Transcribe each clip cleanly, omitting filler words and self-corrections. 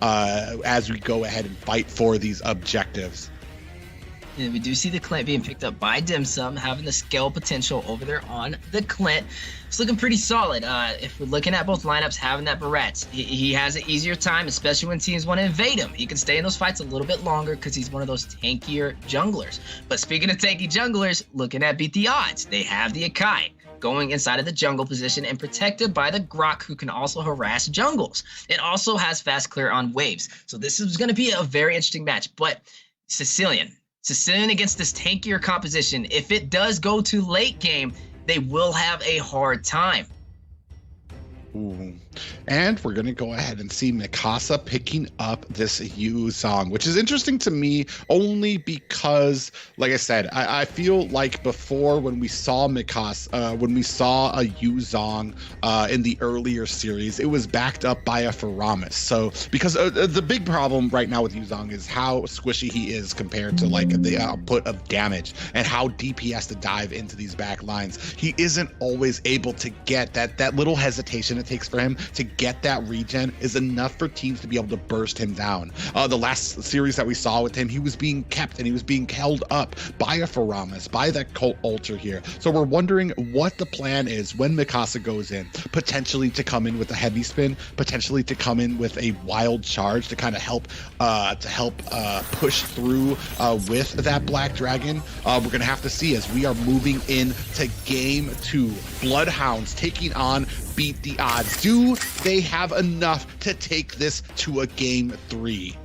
as we go ahead and fight for these objectives. And we do see the Clint being picked up by Dim Sum, having the scale potential over there on the Clint. It's looking pretty solid. If we're looking at both lineups, having that Barrett, he has an easier time, especially when teams want to invade him. He can stay in those fights a little bit longer because he's one of those tankier junglers. But speaking of tanky junglers, looking at Beat the Odds, they have the Akai going inside of the jungle position and protected by the Grok, who can also harass jungles. It also has fast clear on waves. So this is going to be a very interesting match. But Sicilian against this tankier composition, if it does go to late game, they will have a hard time. Ooh. And we're going to go ahead and see Mikasa picking up this Yu Zhong, which is interesting to me only because, like I said, I feel like before when we saw Mikasa, when we saw a Yu Zhong in the earlier series, it was backed up by a Faramis. So because the big problem right now with Yu Zhong is how squishy he is compared to like the output of damage and how deep he has to dive into these back lines. He isn't always able to get that little hesitation it takes for him to get that regen is enough for teams to be able to burst him down. The last series that we saw with him, he was being kept and he was being held up by a Faramis, by that Cult Ultra here. So we're wondering what the plan is when Mikasa goes in, potentially to come in with a heavy spin, potentially to come in with a wild charge to kind of help push through with that Black Dragon. We're gonna have to see as we are moving into game 2. Bloodhounds taking on Beat the Odds. Do they have enough to take this to a game 3?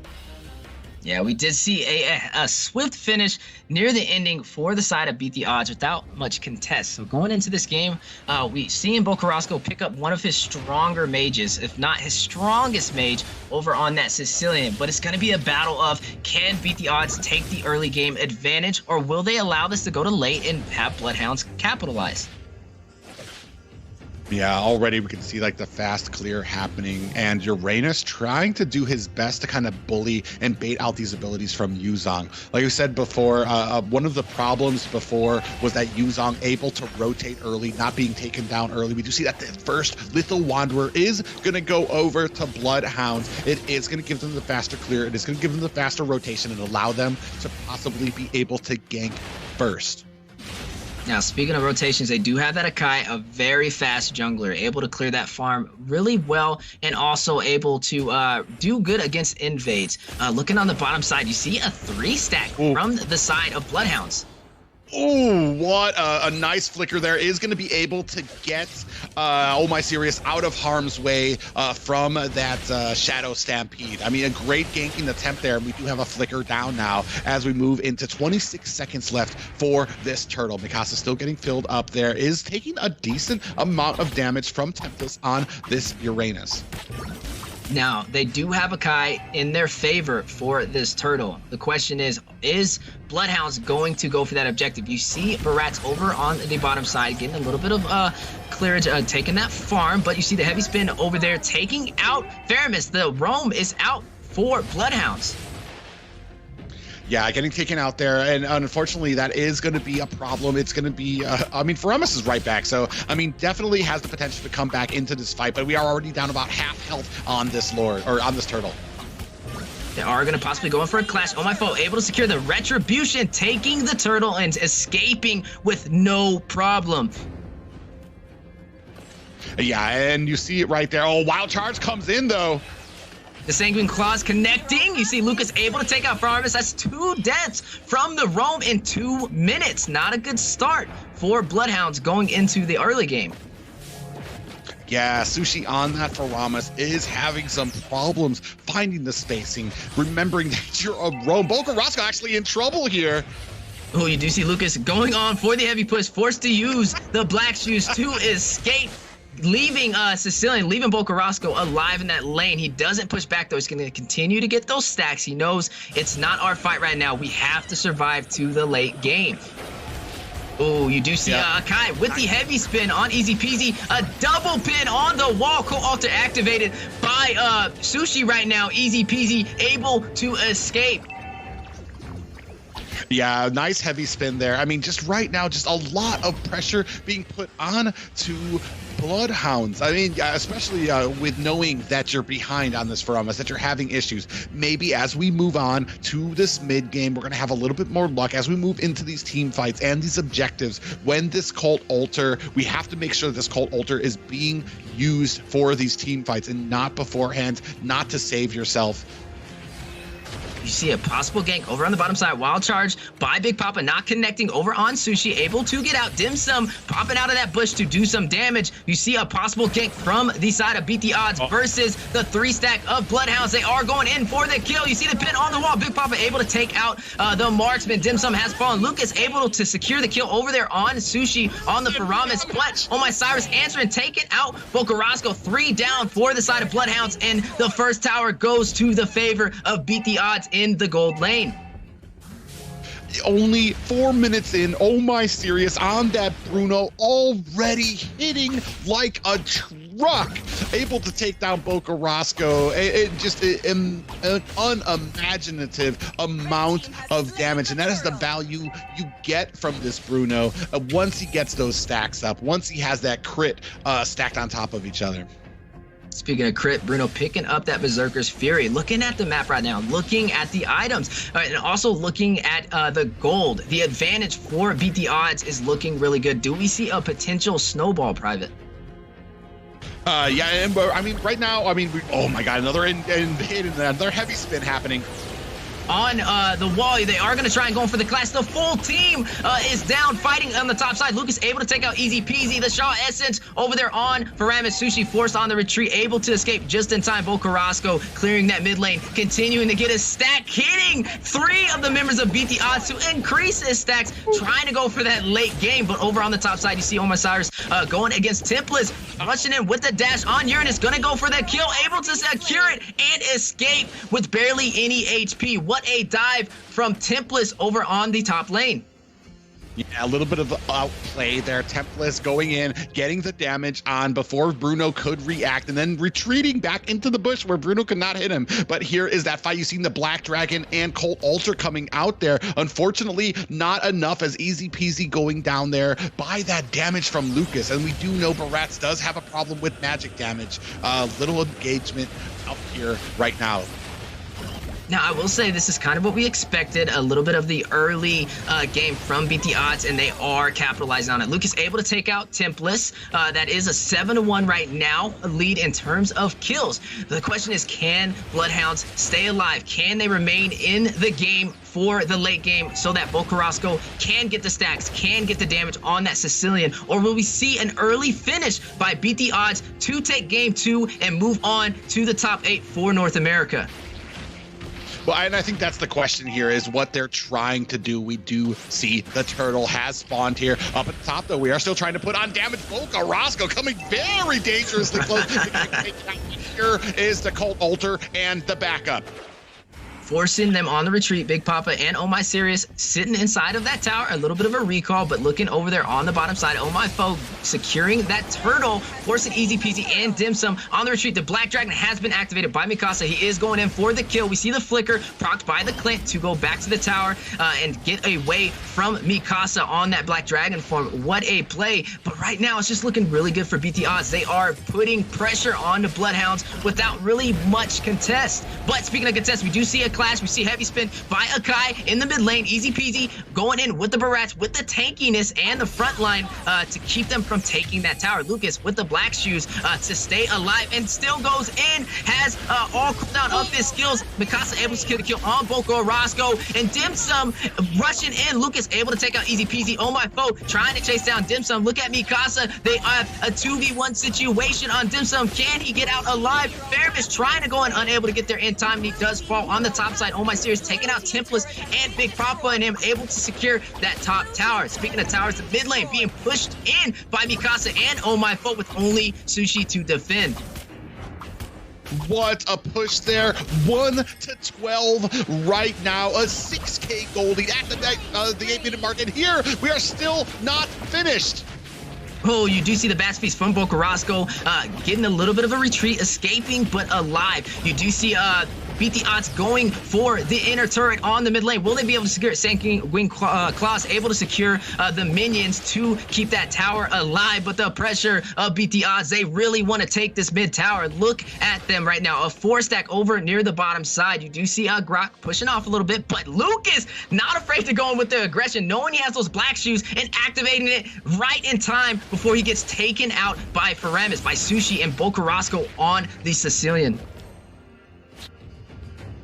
Yeah, we did see a swift finish near the ending for the side of Beat the Odds without much contest. So going into this game, we see Carrasco pick up one of his stronger mages, if not his strongest mage, over on that Sicilian. But it's going to be a battle of, can Beat the Odds take the early game advantage, or will they allow this to go to late and have Bloodhounds capitalize? Yeah, already we can see like the fast clear happening and Uranus trying to do his best to kind of bully and bait out these abilities from Yu Zhong. Like we said before, one of the problems before was that Yu Zhong able to rotate early, not being taken down early. We do see that the first Lethal Wanderer is going to go over to Bloodhounds. It is going to give them the faster clear. It is going to give them the faster rotation and allow them to possibly be able to gank first. Now, speaking of rotations, they do have that Akai, a very fast jungler, able to clear that farm really well and also able to do good against invades. Looking on the bottom side, you see a 3-stack from the side of Bloodhounds. Oh, what a nice flicker there. Is going to be able to get Oh My Serious out of harm's way from that Shadow Stampede. I mean, a great ganking attempt there. We do have a flicker down now as we move into 26 seconds left for this turtle. Mikasa still getting filled up there, is taking a decent amount of damage from Tempest on this Uranus. Now, they do have a Kai in their favor for this turtle. The question is Bloodhounds going to go for that objective? You see Barat's over on the bottom side, getting a little bit of clearance, taking that farm, but you see the heavy spin over there, taking out Faramis. The roam is out for Bloodhounds. Yeah, getting taken out there, and unfortunately that is going to be a problem. It's going to be, I mean, Faramis is right back, so, I mean, definitely has the potential to come back into this fight, but we are already down about half health on this lord, or on this turtle. They are going to possibly go in for a clash. Oh My Foe able to secure the Retribution, taking the turtle and escaping with no problem. Yeah, and you see it right there. Oh, Wild Charge comes in, though. The Sanguine Claws connecting. You see Lucas able to take out Faramis. That's 2 deaths from the roam in 2 minutes. Not a good start for Bloodhounds going into the early game. Yeah, Sushi on that Faramis is having some problems finding the spacing, remembering that you're a roam. Carrasco actually in trouble here. Oh, you do see Lucas going on for the heavy push, forced to use the black shoes to escape, leaving Sicilian, leaving Carrasco alive in that lane. He doesn't push back, though. He's going to continue to get those stacks. He knows it's not our fight right now. We have to survive to the late game. Oh, you do see Kai with the heavy spin on Easy Peasy. A double pin on the wall. Co-alter activated by Sushi right now. Easy Peasy able to escape. Yeah, nice heavy spin there. I mean, just right now, just a lot of pressure being put on to Bloodhounds. I mean, especially with knowing that you're behind on this from us, that you're having issues. Maybe as we move on to this mid game, we're going to have a little bit more luck as we move into these team fights and these objectives. When this cult altar, we have to make sure that this cult altar is being used for these team fights and not beforehand, not to save yourself. You see a possible gank over on the bottom side. Wild charge by Big Papa, not connecting over on Sushi, able to get out. Dim Sum popping out of that bush to do some damage. You see a possible gank from the side of Beat the Odds versus the 3-stack of Bloodhounds. They are going in for the kill. You see the pin on the wall. Big Papa able to take out the marksman. Dim Sum has fallen. Lucas able to secure the kill over there on Sushi on the Faramis. But Oh My Cyrus answering, taking out Bocarasco. 3 down for the side of Bloodhounds, and the first tower goes to the favor of Beat the Odds in the gold lane. Only 4 minutes in, Oh My Serious on that Bruno, already hitting like a truck, able to take down Bocarasco. Just an unimaginative amount of damage, and that is the value you get from this Bruno once he gets those stacks up, once he has that crit stacked on top of each other. Speaking of crit, Bruno picking up that Berserker's Fury. Looking at the map right now, looking at the items, and also looking at the gold. The advantage for Beat the Odds is looking really good. Do we see a potential snowball, Private? Yeah, and I mean, right now, I mean, oh my God, another another heavy spin happening. On the wall, they are going to try and go for the clash. The full team is down, fighting on the top side. Lucas able to take out easy peasy. The Shaw Essence over there on Faramis. Sushi forced on the retreat, able to escape just in time. Bocarasco clearing that mid lane, continuing to get his stack, hitting 3 of the members of Beat the Odds to increase his stacks, trying to go for that late game. But over on the top side, you see Oh My Cyrus going against Templars, rushing in with the dash on Uranus, going to go for that kill, able to secure it and escape with barely any HP. What a dive from Templars over on the top lane. Yeah, a little bit of outplay there. Templars going in, getting the damage on before Bruno could react, and then retreating back into the bush where Bruno could not hit him. But here is that fight. You've seen the Black Dragon and Cult Altar coming out there. Unfortunately, not enough, as easy peasy going down there by that damage from Lucas. And we do know Barats does have a problem with magic damage. Little engagement out here right now. Now, I will say this is kind of what we expected, a little bit of the early game from Beat the Odds, and they are capitalizing on it. Lucas able to take out Templars. That is a 7-1 right now, a lead in terms of kills. The question is, can Bloodhounds stay alive? Can they remain in the game for the late game so that Bocarasco can get the stacks, can get the damage on that Sicilian? Or will we see an early finish by Beat the Odds to take game 2 and move on to the top 8 for North America? Well, and I think that's the question here, is what they're trying to do. We do see the turtle has spawned here. Up at the top, though, we are still trying to put on damage. Bocarasco coming very dangerously close. Here is the Cult Altar and the backup. Forcing them on the retreat. Big Papa and Oh My Serious sitting inside of that tower. A little bit of a recall, but looking over there on the bottom side. Oh My Foe securing that turtle, forcing easy peasy and Dim Sum on the retreat. The Black Dragon has been activated by Mikasa. He is going in for the kill. We see the flicker procced by the Clint to go back to the tower and get away from Mikasa on that Black Dragon form. What a play. But right now, it's just looking really good for Beat the Odds. They are putting pressure on the Bloodhounds without really much contest. But speaking of contest, we do see a clash. We see heavy spin by Akai in the mid lane, easy peasy, going in with the Barats, with the tankiness and the front line to keep them from taking that tower. Lucas with the black shoes to stay alive and still goes in, has all cooldown of his skills. Mikasa able to secure the kill on Bocarasco, and Dim Sum rushing in. Lucas able to take out easy peasy. Oh My Foe trying to chase down Dim Sum. Look at Mikasa. They have a 2v1 situation on Dim Sum. Can he get out alive? Faramis trying to go in, unable to get there in time, and he does fall on the top side. Oh My Serious taking out Templars and Big Papa, and him able to secure that top tower. Speaking of towers, the mid lane being pushed in by Mikasa and Oh My Foe with only Sushi to defend. What a push there. 1 to 12 right now. A 6K goldie at the 8-minute mark. And here we are still not finished. Oh, you do see the Bass Feast from Bocarasco getting a little bit of a retreat, escaping, but alive. You do see Beat the Odds going for the inner turret on the mid lane. Will they be able to secure it? Sanking Wing Claws able to secure the minions to keep that tower alive, but the pressure of Beat the Odds, they really want to take this mid tower. Look at them right now. A 4-stack over near the bottom side. You do see Grok pushing off a little bit, but Lucas not afraid to go in with the aggression, knowing he has those black shoes and activating it right in time before he gets taken out by Faramis, by Sushi and Bokarosco on the Sicilian.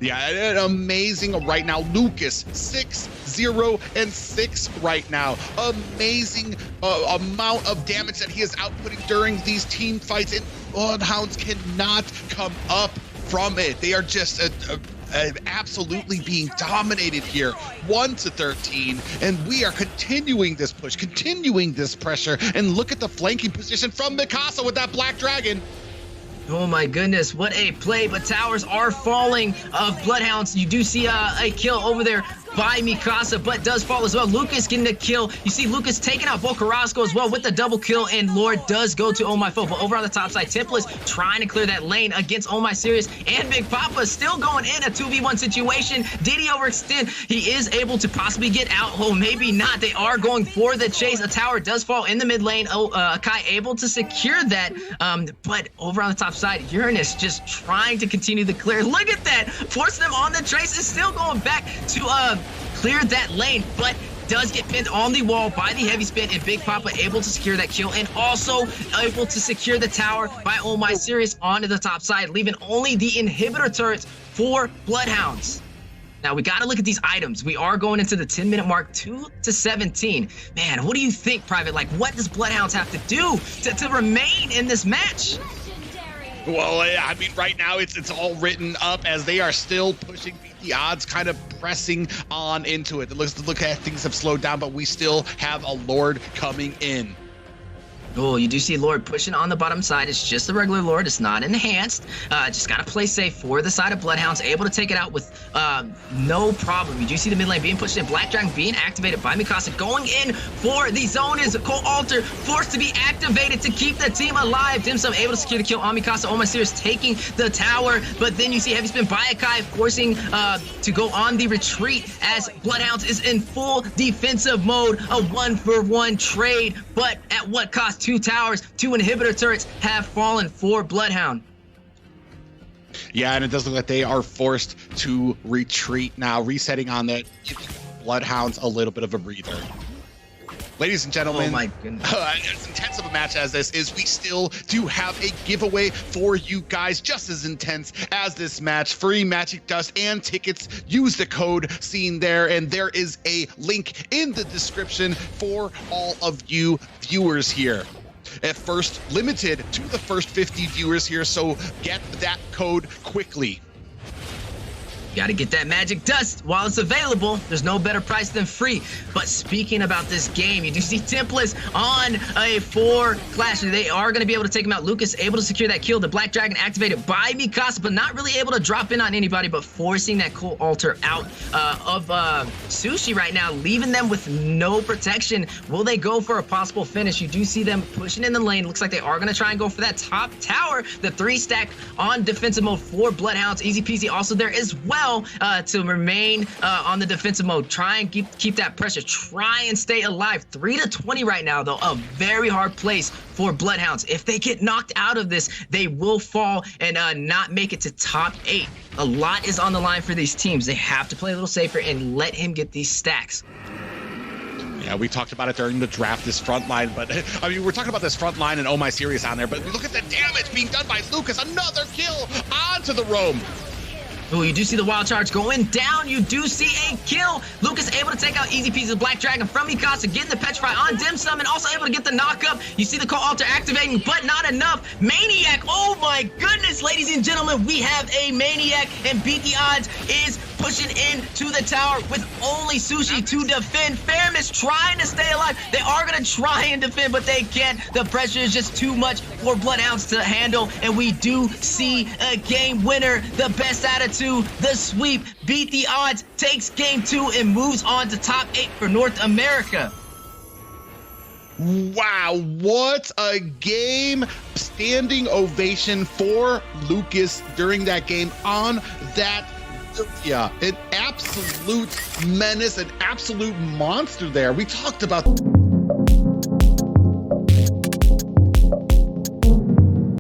Yeah, amazing right now. Lucas 6-0-6 right now. Amazing amount of damage that he is outputting during these team fights, and Bloodhounds cannot come up from it. They are just absolutely being dominated here, 1-13, and we are continuing this push, continuing this pressure, and look at the flanking position from Mikasa with that Black Dragon. Oh my goodness, what a play, but towers are falling of Bloodhounds. You do see a kill over there by Mikasa, but does fall as well. Lucas getting the kill. You see Lucas taking out Bokarosco as well with the double kill, and Lord does go to Oh My Foe. But over on the top side, Templars trying to clear that lane against Oh My Serious, and Big Papa still going in a 2v1 situation. Did he overextend? He is able to possibly get out. Oh, maybe not. They are going for the chase. A tower does fall in the mid lane. Kai able to secure that, but over on the top side, Uranus just trying to continue the clear. Look at that, forcing them on the trace. Is still going back to clear that lane, but does get pinned on the wall by the heavy spin, and Big Papa able to secure that kill, and also able to secure the tower by Oh My Serious onto the top side, leaving only the inhibitor turrets for Bloodhounds. Now we got to look at these items. We are going into the 10-minute mark, 2-17. Man, what do you think, Private? Like, what does Bloodhounds have to do to remain in this match? Well, I mean, right now it's all written up as they are still pushing the odds, kind of pressing on into it. It looks like things have slowed down, but we still have a Lord coming in. Oh, you do see Lord pushing on the bottom side. It's just the regular Lord. It's not enhanced. Just got to play safe for the side of Bloodhounds. Able to take it out with no problem. You do see the mid lane being pushed in. Black Dragon being activated by Mikasa. Going in for the zone is Cole Alter. Forced to be activated to keep the team alive. Dim Sum able to secure the kill on Mikasa. Oh My Serious taking the tower. But then you see heavy spin by Akai forcing to go on the retreat as Bloodhounds is in full defensive mode. A 1-for-1 trade. But at what cost? 2 towers, 2 inhibitor turrets have fallen for Bloodhound. Yeah, and it does look like they are forced to retreat now, resetting on that, giving Bloodhounds a little bit of a breather. Ladies and gentlemen, oh my goodness. As intense of a match as this is, we still do have a giveaway for you guys, just as intense as this match. Free Magic Dust and tickets. Use the code seen there, and there is a link in the description for all of you viewers here. At first, limited to the first 50 viewers here, so get that code quickly. Got to get that magic dust while it's available. There's no better price than free. But speaking about this game, you do see Templars on a 4 clash. They are going to be able to take him out. Lucas able to secure that kill. The Black Dragon activated by Mikasa, but not really able to drop in on anybody, but forcing that Cole Alter out of Sushi right now, leaving them with no protection. Will they go for a possible finish? You do see them pushing in the lane. Looks like they are going to try and go for that top tower. The 3-stack on defensive mode for Bloodhounds. Easy peasy also there as well. To remain on the defensive mode. Try and keep that pressure. Try and stay alive. 3-20 right now, though. A very hard place for Bloodhounds. If they get knocked out of this, they will fall and not make it to top 8. A lot is on the line for these teams. They have to play a little safer and let him get these stacks. Yeah, we talked about it during the draft, this front line, but I mean, we're talking about this front line and Oh My Serious on there, but look at the damage being done by Lucas. Another kill onto the roam. Oh, you do see the wild charge going down. You do see a kill. Lucas able to take out easy peasy Black Dragon from Mikasa, getting the Petrify on Dim Sum, and also able to get the knockup. You see the Call Alter activating, but not enough. Maniac, oh my goodness, ladies and gentlemen, we have a Maniac, and Beat the Odds is pushing into the tower with only Sushi to defend. Faramis trying to stay alive. They are going to try and defend, but they can't. The pressure is just too much for Bloodhounds to handle, and we do see a game winner. The best attitude, the sweep. Beat the Odds takes game 2 and moves on to top 8 for North America. Wow, what a game. Standing ovation for Lucas during that game on that. Yeah, an absolute menace, an absolute monster there. We talked about